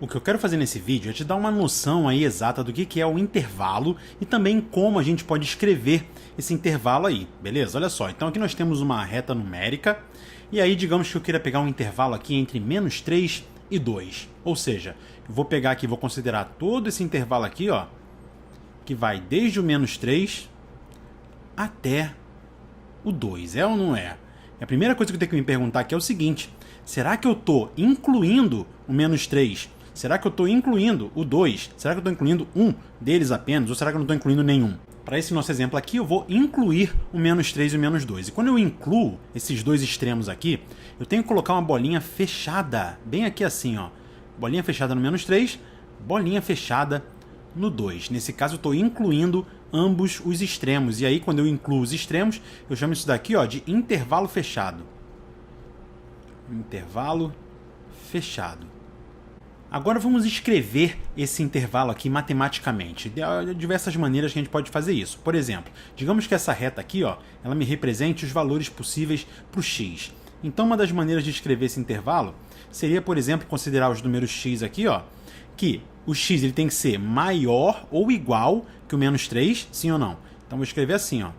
O que eu quero fazer nesse vídeo é te dar uma noção aí exata do que é o intervalo e também como a gente pode escrever esse intervalo aí, beleza? Olha só, então aqui nós temos uma reta numérica e aí digamos que eu queira pegar um intervalo aqui entre -3 e 2. Ou seja, eu vou pegar aqui, vou considerar todo esse intervalo aqui, ó, que vai desde o -3 até o 2, é ou não é? A primeira coisa que eu tenho que me perguntar aqui é o seguinte: será que eu estou incluindo o -3? Será que eu estou incluindo o 2? Será que eu estou incluindo um deles apenas? Ou será que eu não estou incluindo nenhum? Para esse nosso exemplo aqui, eu vou incluir o -3 e o -2. E quando eu incluo esses dois extremos aqui, eu tenho que colocar uma bolinha fechada, bem aqui assim, ó. Bolinha fechada no -3, bolinha fechada no 2. Nesse caso, eu estou incluindo ambos os extremos. E aí, quando eu incluo os extremos, eu chamo isso daqui, ó, de intervalo fechado. Intervalo fechado. Agora vamos escrever esse intervalo aqui matematicamente. De diversas maneiras que a gente pode fazer isso. Por exemplo, digamos que essa reta aqui, ó, ela me represente os valores possíveis para o x. Então uma das maneiras de escrever esse intervalo seria, por exemplo, considerar os números x aqui, ó, que o x ele tem que ser maior ou igual que o -3, sim ou não? Então vou escrever assim, ó,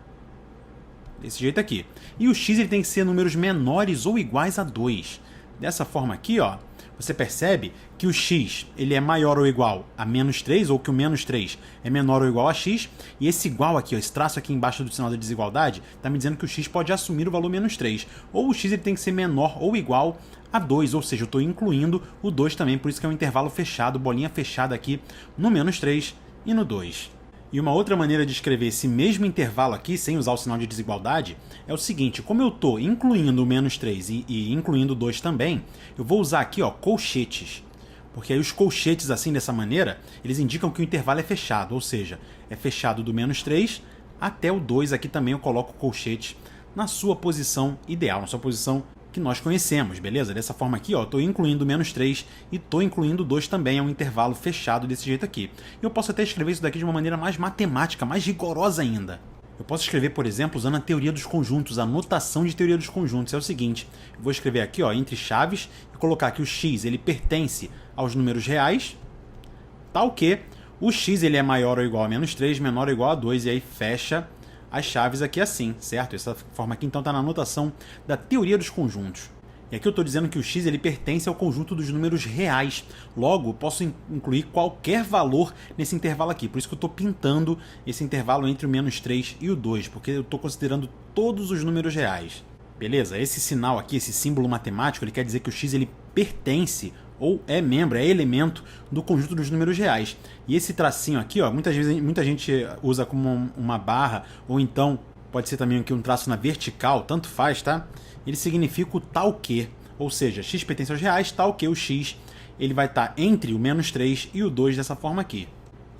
desse jeito aqui. E o x ele tem que ser números menores ou iguais a 2. Dessa forma aqui, ó, você percebe que o x ele é maior ou igual a -3, ou que o -3 é menor ou igual a x, e esse igual aqui, ó, esse traço aqui embaixo do sinal da desigualdade, está me dizendo que o x pode assumir o valor -3, ou o x ele tem que ser menor ou igual a 2, ou seja, eu estou incluindo o 2 também, por isso que é um intervalo fechado, bolinha fechada aqui no -3 e no 2. E uma outra maneira de escrever esse mesmo intervalo aqui, sem usar o sinal de desigualdade, é o seguinte: como eu estou incluindo o -3 e incluindo o 2 também, eu vou usar aqui, ó, colchetes. Porque aí os colchetes, assim, dessa maneira, eles indicam que o intervalo é fechado, ou seja, é fechado do -3 até o 2. Aqui também eu coloco colchetes na sua posição ideal, na sua posição que nós conhecemos, beleza? Dessa forma aqui, ó, estou incluindo o -3 e estou incluindo o 2 também, é um intervalo fechado desse jeito aqui. E eu posso até escrever isso daqui de uma maneira mais matemática, mais rigorosa ainda. Eu posso escrever, por exemplo, usando a teoria dos conjuntos, a notação de teoria dos conjuntos. É o seguinte: eu vou escrever aqui, ó, entre chaves, e colocar que o x ele pertence aos números reais, tal que o x ele é maior ou igual a -3, menor ou igual a 2, e aí fecha as chaves aqui assim, certo? Essa forma aqui então está na notação da teoria dos conjuntos. E aqui eu estou dizendo que o x ele pertence ao conjunto dos números reais. Logo, posso incluir qualquer valor nesse intervalo aqui. Por isso que eu estou pintando esse intervalo entre o -3 e o 2, porque eu estou considerando todos os números reais. Beleza? Esse sinal aqui, esse símbolo matemático, ele quer dizer que o x ele pertence ou é membro, é elemento do conjunto dos números reais. E esse tracinho aqui, ó, muita gente usa como uma barra, ou então pode ser também aqui um traço na vertical, tanto faz, tá? Ele significa o tal que, ou seja, x pertence aos reais, tal que o x ele vai estar entre o -3 e o 2 dessa forma aqui.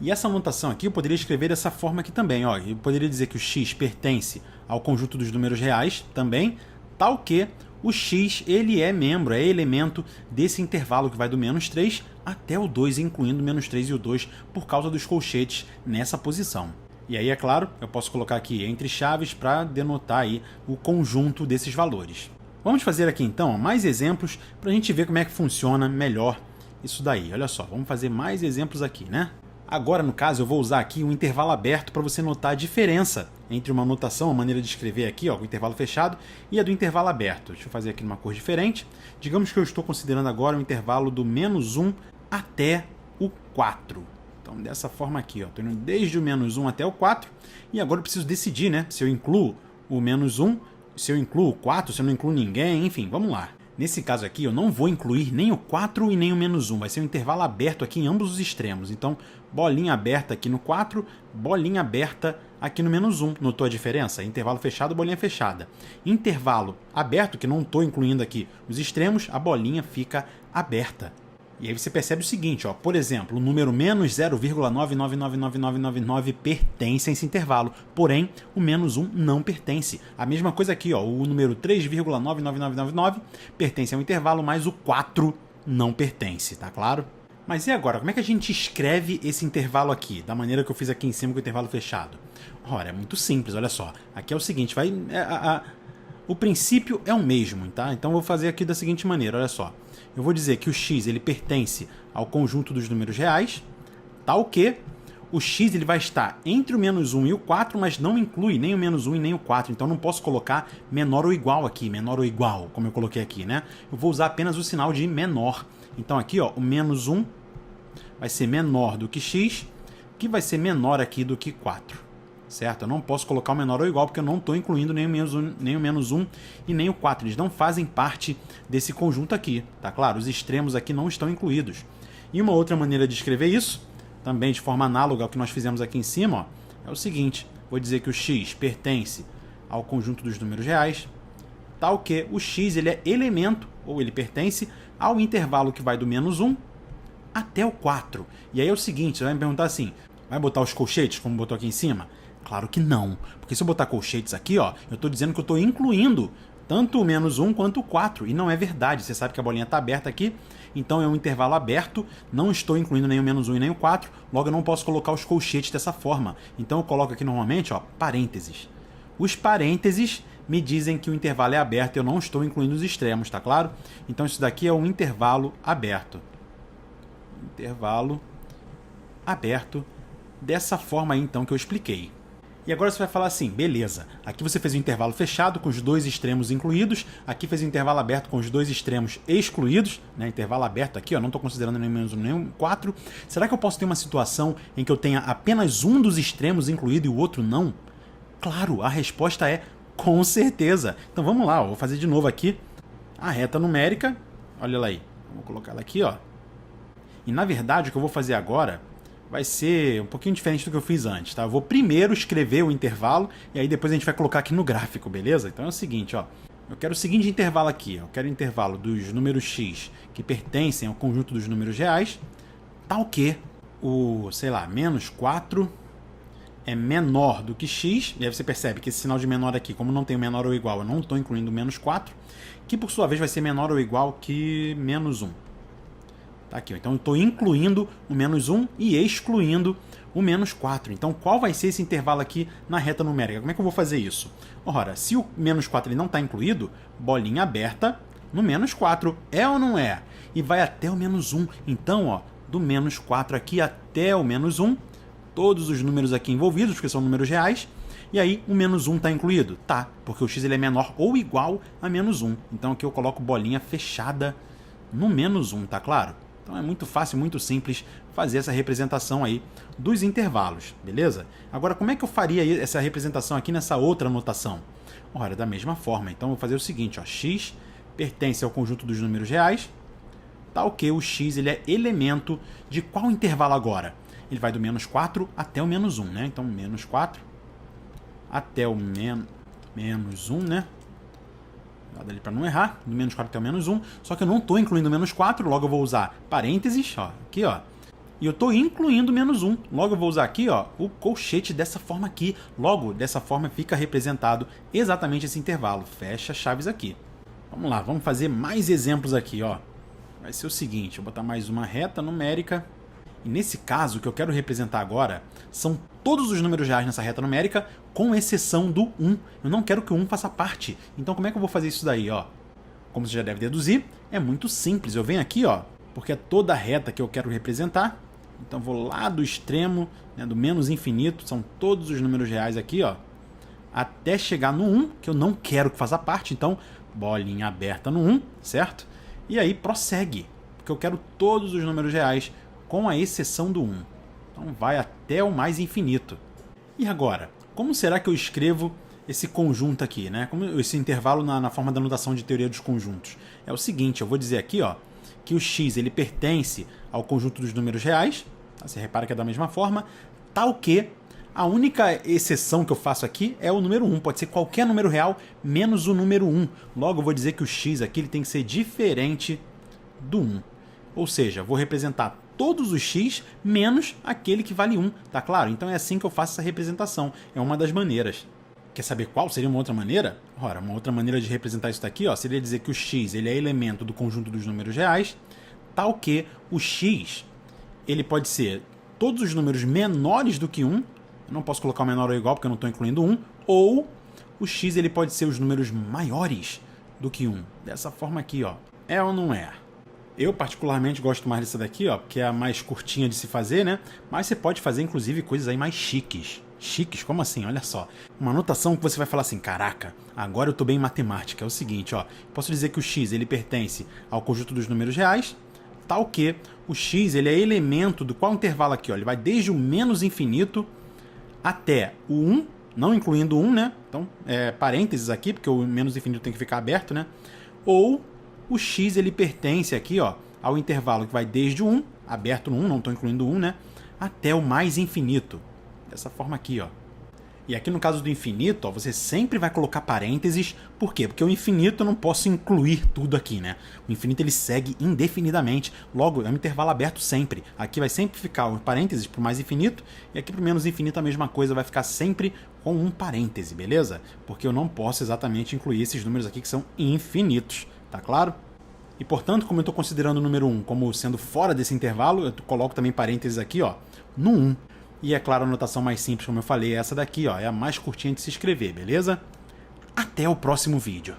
E essa notação aqui eu poderia escrever dessa forma aqui também, ó. Eu poderia dizer que o x pertence ao conjunto dos números reais também, tal que o x ele é membro, é elemento desse intervalo que vai do -3 até o 2, incluindo o -3 e o 2 por causa dos colchetes nessa posição. E aí, é claro, eu posso colocar aqui entre chaves para denotar aí o conjunto desses valores. Vamos fazer aqui então mais exemplos para a gente ver como é que funciona melhor isso daí. Olha só, vamos fazer mais exemplos aqui, né? Agora, no caso, eu vou usar aqui um intervalo aberto para você notar a diferença entre uma notação, a maneira de escrever aqui, ó, com o intervalo fechado, e a do intervalo aberto. Deixa eu fazer aqui numa cor diferente. Digamos que eu estou considerando agora o intervalo do -1 até o 4. Então, dessa forma aqui, ó, estou indo desde o -1 até o 4, e agora eu preciso decidir, né, se eu incluo o -1, se eu incluo o 4, se eu não incluo ninguém, enfim, vamos lá. Nesse caso aqui, eu não vou incluir nem o 4 e nem o -1, vai ser um intervalo aberto aqui em ambos os extremos. Então, bolinha aberta aqui no 4, bolinha aberta aqui no -1. Notou a diferença? Intervalo fechado, bolinha fechada. Intervalo aberto, que não estou incluindo aqui os extremos, a bolinha fica aberta. E aí você percebe o seguinte, ó, por exemplo, o número -0,9999999 pertence a esse intervalo, porém o -1 não pertence. A mesma coisa aqui, ó, o número 3,99999 pertence ao intervalo, mas o 4 não pertence, tá claro? Mas e agora, como é que a gente escreve esse intervalo aqui, da maneira que eu fiz aqui em cima com o intervalo fechado? Ora, é muito simples, olha só. Aqui é o seguinte, o princípio é o mesmo, tá? Então eu vou fazer aqui da seguinte maneira, olha só. eu vou dizer que o x ele pertence ao conjunto dos números reais, tal que o x ele vai estar entre o menos 1 e o 4, mas não inclui nem o menos 1 e nem o 4. Então, eu não posso colocar menor ou igual aqui, menor ou igual, como eu coloquei aqui, né? Eu vou usar apenas o sinal de menor. Então, aqui, ó, o menos 1 vai ser menor do que x, que vai ser menor aqui do que 4. Certo? Eu não posso colocar o menor ou igual, porque eu não estou incluindo nem o menos 1 e nem o 4. Eles não fazem parte desse conjunto aqui, tá claro? Os extremos aqui não estão incluídos. E uma outra maneira de escrever isso, também de forma análoga ao que nós fizemos aqui em cima, ó, é o seguinte. Vou dizer que o x pertence ao conjunto dos números reais, tal que o x ele é elemento, ou ele pertence ao intervalo que vai do menos 1 até o 4. E aí é o seguinte, você vai me perguntar assim, vai botar os colchetes, como botou aqui em cima? Claro que não, porque se eu botar colchetes aqui, ó, eu estou dizendo que eu estou incluindo tanto o menos 1 quanto o 4, e não é verdade. Você sabe que a bolinha está aberta aqui, então é um intervalo aberto, não estou incluindo nem o menos 1 e nem o 4, logo eu não posso colocar os colchetes dessa forma. Então eu coloco aqui normalmente, ó, parênteses. Os parênteses me dizem que o intervalo é aberto, eu não estou incluindo os extremos, tá claro? Então isso daqui é um intervalo aberto. Intervalo aberto, dessa forma aí então que eu expliquei. E agora você vai falar assim, beleza, aqui você fez um intervalo fechado com os dois extremos incluídos, aqui fez um intervalo aberto com os dois extremos excluídos, né? Intervalo aberto aqui, ó, não estou considerando nem menos 1 nem 4. Será que eu posso ter uma situação em que eu tenha apenas um dos extremos incluído e o outro não? Claro, a resposta é com certeza. Então vamos lá, ó, vou fazer de novo aqui a reta numérica, olha lá aí, vou colocar ela aqui, ó. E na verdade o que eu vou fazer agora vai ser um pouquinho diferente do que eu fiz antes, tá? Eu vou primeiro escrever o intervalo e aí depois a gente vai colocar aqui no gráfico, beleza? Então é o seguinte, ó. Eu quero o seguinte intervalo aqui, ó. Eu quero o intervalo dos números x que pertencem ao conjunto dos números reais, tal que o, sei lá, menos 4 é menor do que x, e aí você percebe que esse sinal de menor aqui, como não tem menor ou igual, eu não estou incluindo o menos 4, que por sua vez vai ser menor ou igual que menos 1. Tá aqui, ó. Então eu estou incluindo o menos 1 e excluindo o menos 4. Então qual vai ser esse intervalo aqui na reta numérica? Como é que eu vou fazer isso? Ora, se o menos 4 ele não está incluído, bolinha aberta no menos 4. É ou não é? E vai até o menos 1. Então, ó, do menos 4 aqui até o menos 1, todos os números aqui envolvidos, porque são números reais, e aí o menos 1 está incluído? Tá, porque o x ele é menor ou igual a menos 1. Então aqui eu coloco bolinha fechada no menos 1, tá claro? Então é muito fácil, muito simples fazer essa representação aí dos intervalos, beleza? Agora, como é que eu faria essa representação aqui nessa outra notação? Ora, da mesma forma. Então eu vou fazer o seguinte, ó, x pertence ao conjunto dos números reais, tal que o x ele é elemento de qual intervalo agora? Ele vai do menos 4 até o menos 1, né? Então, menos 4 até o menos 1, né? Nada ali para não errar, do menos 4 até o menos 1, só que eu não estou incluindo o menos 4, logo eu vou usar parênteses, ó, aqui, ó, e eu estou incluindo o menos 1, logo eu vou usar aqui, ó, o colchete dessa forma aqui, logo dessa forma fica representado exatamente esse intervalo, fecha chaves aqui. Vamos lá, vamos fazer mais exemplos aqui, ó. Vai ser o seguinte, eu vou botar mais uma reta numérica, e nesse caso, o que eu quero representar agora são todos os números reais nessa reta numérica, com exceção do 1. Eu não quero que o 1 faça parte. Então como é que eu vou fazer isso daí, ó? Como você já deve deduzir, é muito simples. Eu venho aqui, ó, porque é toda a reta que eu quero representar. Então vou lá do extremo, né, do menos infinito, são todos os números reais aqui, ó, até chegar no 1, que eu não quero que faça parte. Então, bolinha aberta no 1, certo? E aí prossegue, porque eu quero todos os números reais, com a exceção do 1. Então vai até o mais infinito. E agora, como será que eu escrevo esse conjunto aqui, né? Como esse intervalo na forma da notação de teoria dos conjuntos? É o seguinte, eu vou dizer aqui, ó, que o x ele pertence ao conjunto dos números reais, tá? Você repara que é da mesma forma, tal que a única exceção que eu faço aqui é o número 1, pode ser qualquer número real menos o número 1. Logo eu vou dizer que o x aqui ele tem que ser diferente do 1. Ou seja, vou representar todos os x menos aquele que vale 1, tá claro? Então é assim que eu faço essa representação, é uma das maneiras. Quer saber qual seria uma outra maneira? Ora, uma outra maneira de representar isso daqui, ó, seria dizer que o x ele é elemento do conjunto dos números reais, tal que o x ele pode ser todos os números menores do que 1, eu não posso colocar o menor ou igual porque eu não estou incluindo 1, ou o x ele pode ser os números maiores do que 1, dessa forma aqui, ó. É ou não é? Eu particularmente gosto mais dessa daqui, ó, porque é a mais curtinha de se fazer, né? Mas você pode fazer inclusive coisas aí mais chiques. Chiques? Como assim? Olha só. Uma anotação que você vai falar assim, caraca, agora eu tô bem em matemática. É o seguinte, ó. Posso dizer que o x ele pertence ao conjunto dos números reais, tal que o x ele é elemento do qual intervalo aqui, ó. Ele vai desde o menos infinito até o 1, não incluindo o 1, né? Então, parênteses aqui, porque o menos infinito tem que ficar aberto, né? Ou o x ele pertence aqui, ó, ao intervalo que vai desde o 1, aberto no 1, não estou incluindo o 1, né? Até o mais infinito. Dessa forma aqui, ó. E aqui no caso do infinito, ó, você sempre vai colocar parênteses. Por quê? Porque o infinito eu não posso incluir tudo aqui, né? O infinito ele segue indefinidamente. Logo, é um intervalo aberto sempre. Aqui vai sempre ficar o parênteses para o mais infinito. E aqui para o menos infinito a mesma coisa, vai ficar sempre com um parêntese, beleza? Porque eu não posso exatamente incluir esses números aqui que são infinitos. Tá claro? E portanto, como eu estou considerando o número 1 como sendo fora desse intervalo, eu coloco também parênteses aqui, ó, no 1. E é claro, a notação mais simples, como eu falei, é essa daqui, ó, é a mais curtinha de se escrever, beleza? Até o próximo vídeo.